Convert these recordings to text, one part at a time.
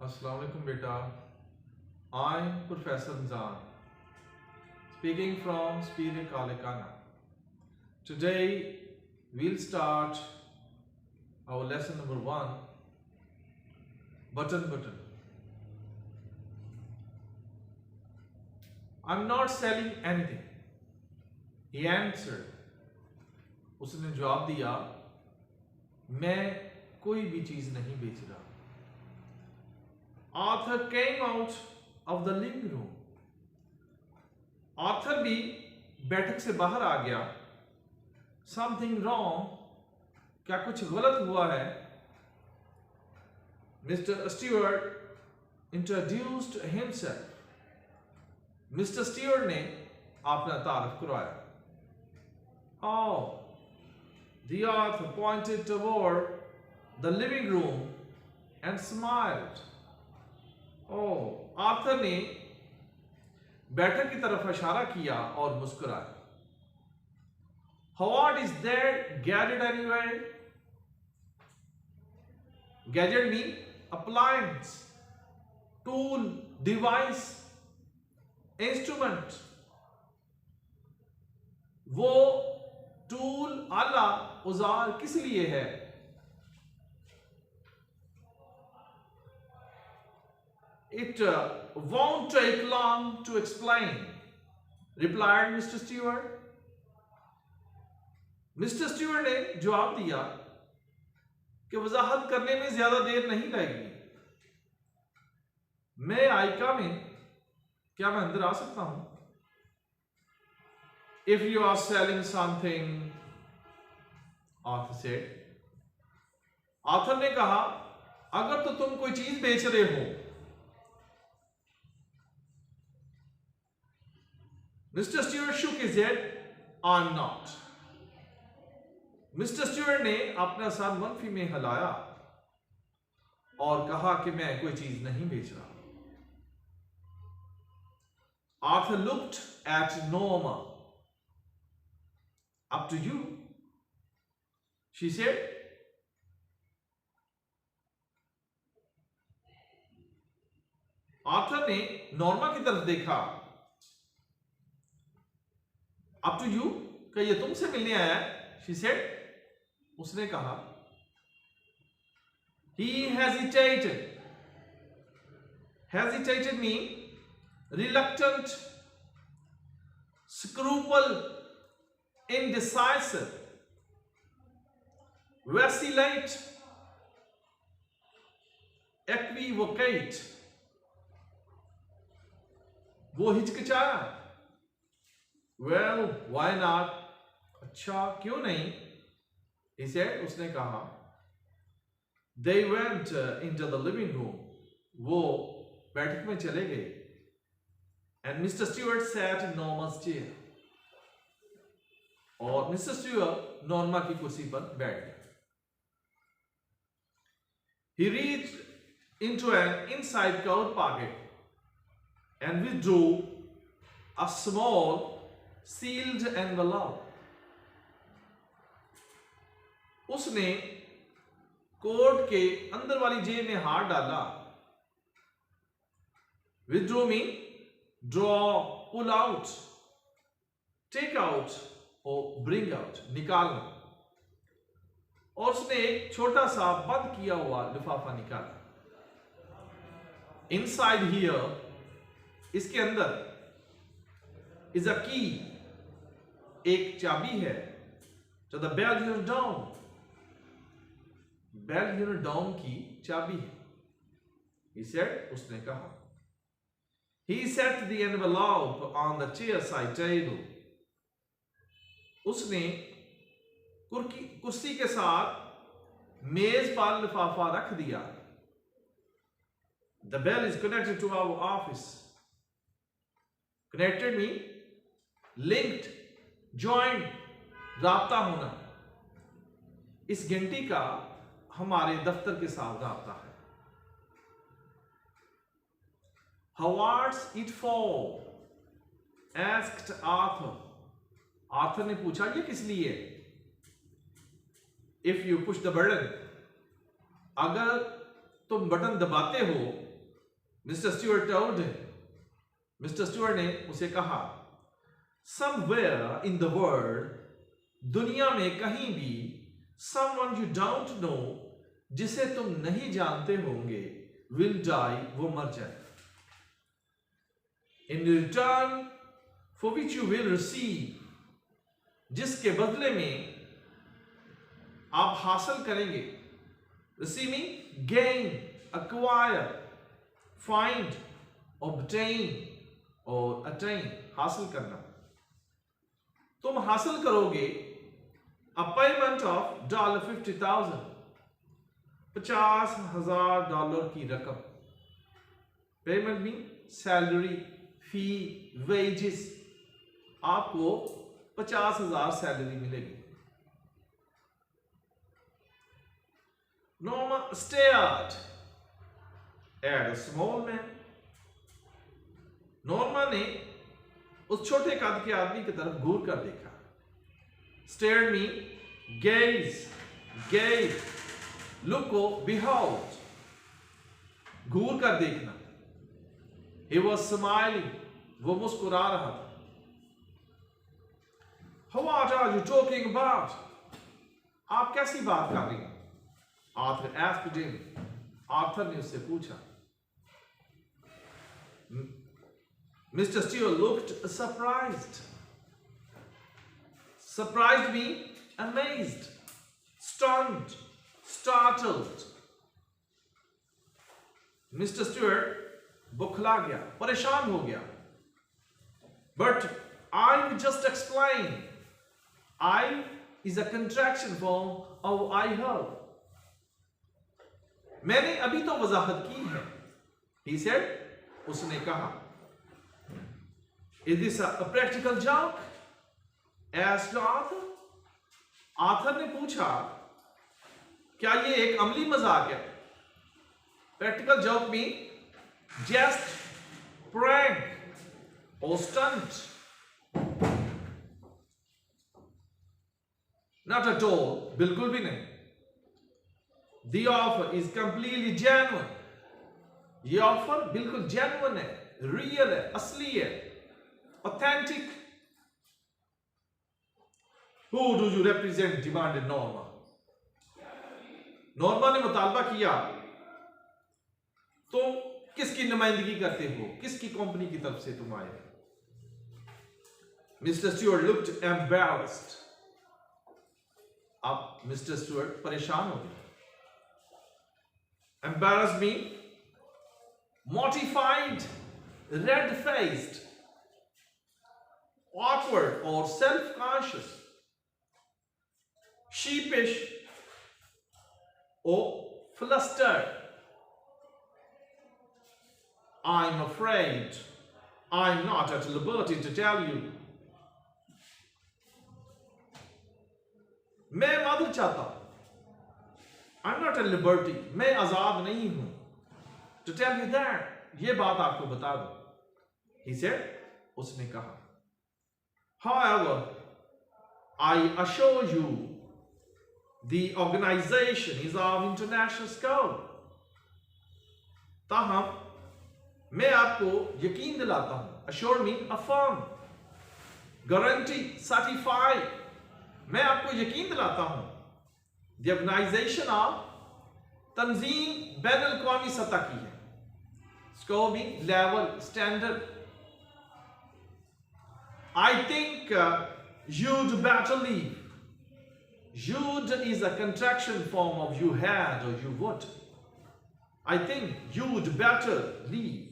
Assalamu alaikum beta. I'm Professor Nizam, speaking from Superior College Ghana. Today we'll start our lesson number 1, button. I'm not selling anything. He answered. उसने जवाब दिया, मैं कोई भी चीज नहीं बेच रहा. Arthur came out of the living room. Arthur भी बैठक से बाहर आ गया. Something wrong? क्या कुछ गलत हुआ है? Mr. Stewart introduced himself. Mr. Stewart ने अपना तारुफ करवाया. Oh, the Arthur pointed toward the living room and smiled. Arthur ने बैठक की तरफ इशारा किया और मुस्कुराया. What is that gadget anyway? Gadget mean appliance, tool, device, instrument. वो टूल, आला, औजार किस लिए है? It won't take long to explain, replied Mr. Stewart. Mr. Stewart ने जवाब दिया कि वजाहत करने में ज्यादा देर नहीं लगेगी. May I come in? क्या मैं अंदर आ सकता हूं? If you are selling something, Arthur said. Arthur ने कहा, अगर तो तुम कोई चीज बेच रहे हो. Mr. Stewart shook his head. I'm not. Mr. Stewart ने अपना सर मनफी में हिलाया और कहा कि मैं कोई चीज नहीं बेच रहा. Arthur looked at Norma. Up to you, she said. Arthur ने नॉर्मा की तरफ देखा. Up to you, क्या ये तुमसे मिलने आया है? She said. उसने कहा. He hesitated. Hesitated mean reluctant, scruple, indecisive, vacillate, equivocate. वो हिचकिचाया. Well, why not? अच्छा, क्यों नहीं? He said. उसने कहा. They went into the living room. वो बैठक में चले गए. And Mr. Stewart sat in Norma's chair. और Mr. Stewart नॉर्मा की कुर्सी पर बैठ गया. He reached into an inside coat pocket and withdrew a small sealed envelope. उसने कोट के अंदर वाली जेब में हाथ डाला. Withdraw mean draw, pull out, take out और bring out, निकालना. और उसने एक छोटा सा बंद किया हुआ लिफाफा निकाला. Inside here, इसके अंदर is a key, एक चाबी है. तो the Belgian dome, Belgian dome की चाबी है. He said. उसने कहा. He set the envelope on the chair side table. उसने कुर्सी के साथ मेज पर लिफाफा रख दिया. The bell is connected to our office. Connected mean linked, joined, राब्ता होना. इस घंटी का हमारे दफ्तर के साथ राब्ता है. What's it for? Asked Arthur. Arthur ने पूछा, ये किस लिए? If you push the button, अगर तुम बटन दबाते हो, Mr. Stewart told him. Mr. Stewart ने उसे कहा, somewhere in the world, दुनिया में कहीं भी, someone you don't know, जिसे तुम नहीं जानते होंगे, will die, वो मर जाए. In return for which you will receive, जिसके बदले में आप हासिल करेंगे. Receiving, gain, acquire, find, obtain और attain, हासिल करना. तुम हासिल करोगे a payment of $50,000, $50,000 की रकम. पेमेंट मीन सैलरी, फी, वेजेस. आपको 50,000 सैलरी मिलेगी. Norma stared at a small man. Norma ने उस छोटे कद के आदमी की तरफ घूर कर देखा. Stared me, gaze, gaze, look को behold, घूर कर देखना. He was smiling, वो मुस्कुरा रहा था. What are you talking about? आप कैसी बात कर रही हैं? Arthur asked him. आर्थर ने उससे पूछा. Mr. Stewart looked surprised. Surprised me, amazed, stunned, startled. Mr. Stewart बुखला गया, परेशान हो गया. But I will just explain. I is a contraction form of I heard. मैंने अभी तो वजाहत की है. He said, उसने कहा. Is this a practical joke? Asked Arthur. Arthur ने पूछा, क्या ये एक अमली मजाक है? Practical joke means jest, prank or stunt. Not at all, बिल्कुल भी नहीं. The offer is completely genuine. ये ऑफर बिल्कुल genuine है, real है, असली है, authentic. Who do you represent? demanded Norma. Norma ने मुतालबा किया, तुम किसकी नुमाइंदगी करते हो? किसकी कंपनी की तरफ से तुम आए? Mr. Stewart looked embarrassed. अब मिस्टर स्टुअर्ट परेशान हो गए. Embarrassed means mortified, red-faced, awkward or self-conscious, sheepish or flustered. I'm afraid I'm not at liberty to tell you. मैं मालूम चाहता हूं. I'm not at liberty. मैं आजाद नहीं हूं. To tell you that. ये बात आपको बता दूं. He said. उसने कहा. However, I assure you, the organization is of international scope. ताहम मैं आपको यकीन दिलाता हूं. Assure me, affirm. Guarantee, certify. मैं आपको यकीन दिलाता हूं. The organization of तंजीम बैन अल-अक़वामी सतह की है. Scope means level, standard. I think you'd better leave. You'd is a contraction form of you had or you would. I think you'd better leave.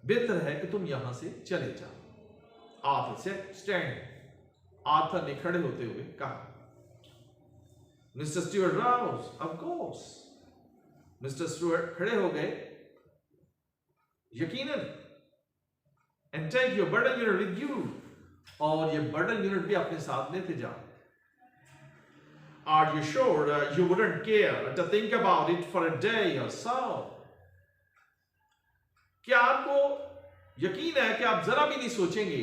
बेहतर है कि तुम यहां से चले जाओ. Arthur said, stand. आर्थर ने खड़े होते हुए कहा. Mr. Stewart rose, of course. Mr. Stewart खड़े हो गए. यकीनन. And take your burden unit with you. और ये burden unit भी अपने साथ लेते जाओ. Are you sure you wouldn't care to think about it for a day or so? क्या आपको यकीन है कि आप जरा भी नहीं सोचेंगे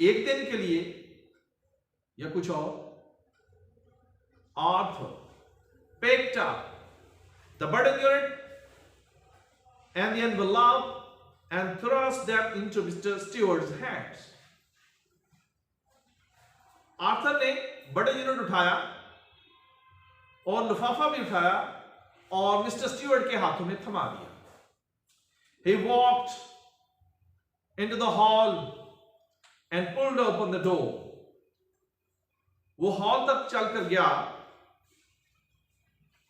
एक दिन के लिए या कुछ और? Arthur picked up the burden unit and the envelope and thrust them into Mr. Stewart's hands. Arthur ने बड़े यूनिट उठाया और लिफाफा भी उठाया और मिस्टर स्टीवर्ट के हाथों में थमा दिया. He walked into the hall and pulled open the door. वो हॉल तक चलकर गया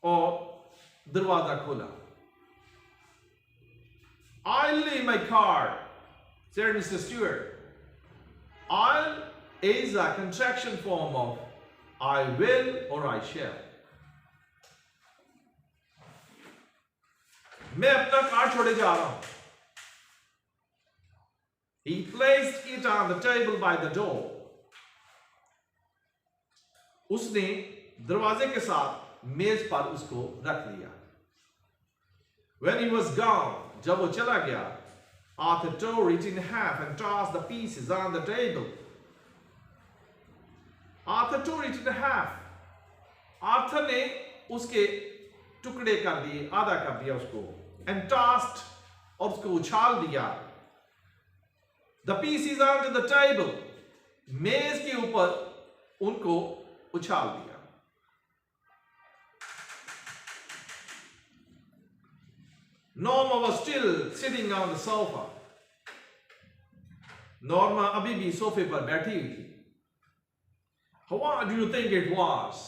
और दरवाजा खोला. I'll leave my card, said Mr. Stewart. I'll is a contraction form of I will or I shall. मैं अपना कार्ड छोड़े जा रहा हूं. He placed it on the table by the door. उसने दरवाजे के साथ मेज पर उसको रख लिया. When he was gone, जब वो चला गया, Arthur tore it in half and tossed the pieces on the table. Arthur tore it in half. Arthur ने उसके टुकड़े कर दिए, आधा कर दिया उसको, and tossed, और उसको उछाल दिया. The pieces onto the table. मेज के ऊपर उनको उछाल दिया. Norma was still sitting on the sofa. Norma अभी भी सोफे पर बैठी हुई थी. What do you think it was?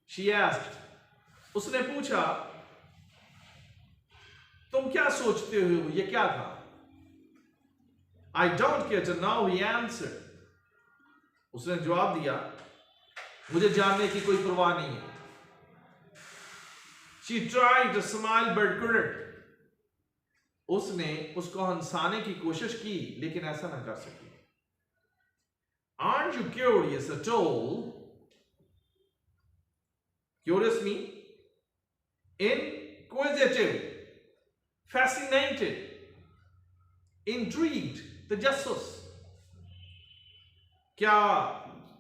She asked. उसने पूछा, तुम क्या सोचते हो ये क्या था? I don't care to know, he answered. उसने जवाब दिया, मुझे जानने की कोई परवाह नहीं है. She tried to smile but couldn't. उसने उसको हंसाने की कोशिश की लेकिन ऐसा ना कर सकी. Aren't you curious at all? Curious means inquisitive, fascinated, intrigued, तजस्सुस. क्या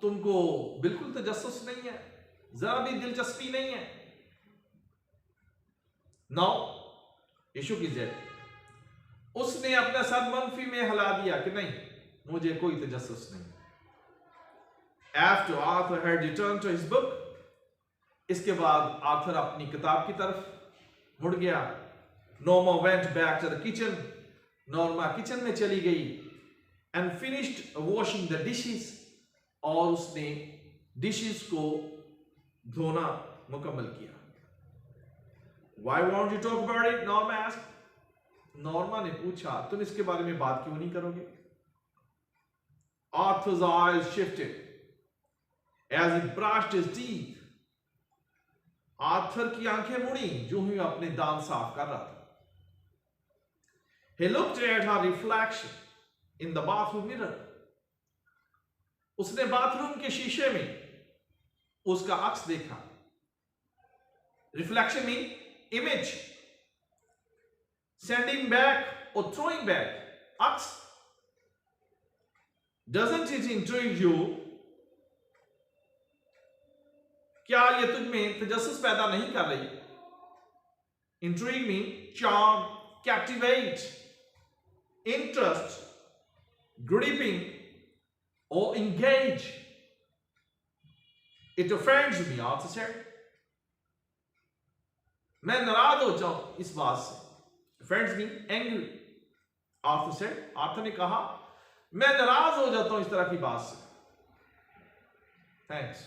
तुमको बिल्कुल तजस्सुस नहीं है, जरा भी दिलचस्पी नहीं है? No, यीशु की जेड. उसने अपना सर मनफी में हिला दिया कि नहीं, मुझे कोई तजस्सुस नहीं. After Arthur had returned to his book, इसके बाद आर्थर अपनी किताब की तरफ मुड़ गया. Norma went back to the kitchen. Norma kitchen में चली गई and finished washing the dishes. और उसने डिशेस को धोना मुकम्मल किया. Why won't you talk about it? Norma asked. Norma ने पूछा, तुम इसके बारे में बात क्यों नहीं करोगे? Arthur's eyes shifted as he brushed his teeth. Arthur की आंखें मुड़ी जो ही अपने दांत साफ कर रहा था. He looked at her reflection in the bathroom mirror. उसने बाथरूम के शीशे में उसका अक्स देखा. Reflection means image. Sending back or throwing back. Aks. Doesn't it intrigue you? क्या ये तुझ में तजस्सुस पैदा नहीं कर रही? Intrigue means charm, captivate, interest, gripping, or engage. It offends me, Arthur said. मैं नाराज हो जाऊं इस बात से. Offends me, angry. Arthur said. Arthur ने कहा, मैं नाराज हो जाता हूं इस तरह की बात से. Thanks.